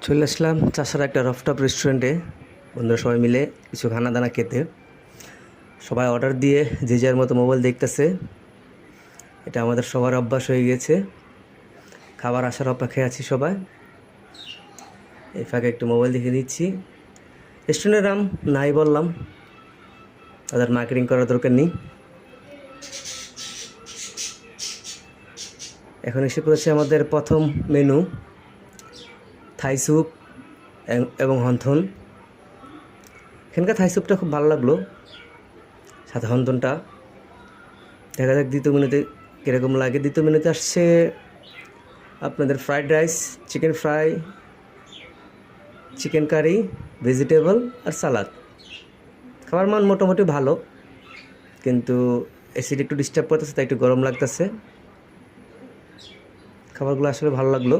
চলে আসলাম চাষার একটা রফটপ রেস্টুরেন্টে বন্ধুরা সবাই মিলে কিছু খানা দানা খেতে। সবাই অর্ডার দিয়ে যে যার মতো মোবাইল দেখতেছে। এটা আমাদের সবার অভ্যাস হয়ে গেছে, খাবার আসার অপেক্ষায় আছি সবাই। এই ফাঁকে একটু মোবাইল দেখে দিচ্ছি। রেস্টুরেন্টের নাম নাই বললাম, তাদের মার্কেটিং করার দরকার নেই। এখন এসে পড়েছে আমাদের প্রথম মেনু, থাই স্যুপ এবং হন্থন। এখানকার থাই স্যুপটা খুব ভালো লাগলো, সাথে হন্থনটা। দেখা যাক দ্বিতীয় মেনুতে কীরকম লাগে। দ্বিতীয় মেনুতে আসছে আপনাদের fried rice, chicken fry, chicken curry, vegetable আর সালাদ। খাবার মান মোটামুটি ভালো, কিন্তু অ্যাসিড একটু ডিস্টার্ব করতেছে, তাই একটু গরম লাগতেছে। খাবারগুলো আসলে ভালো লাগলো।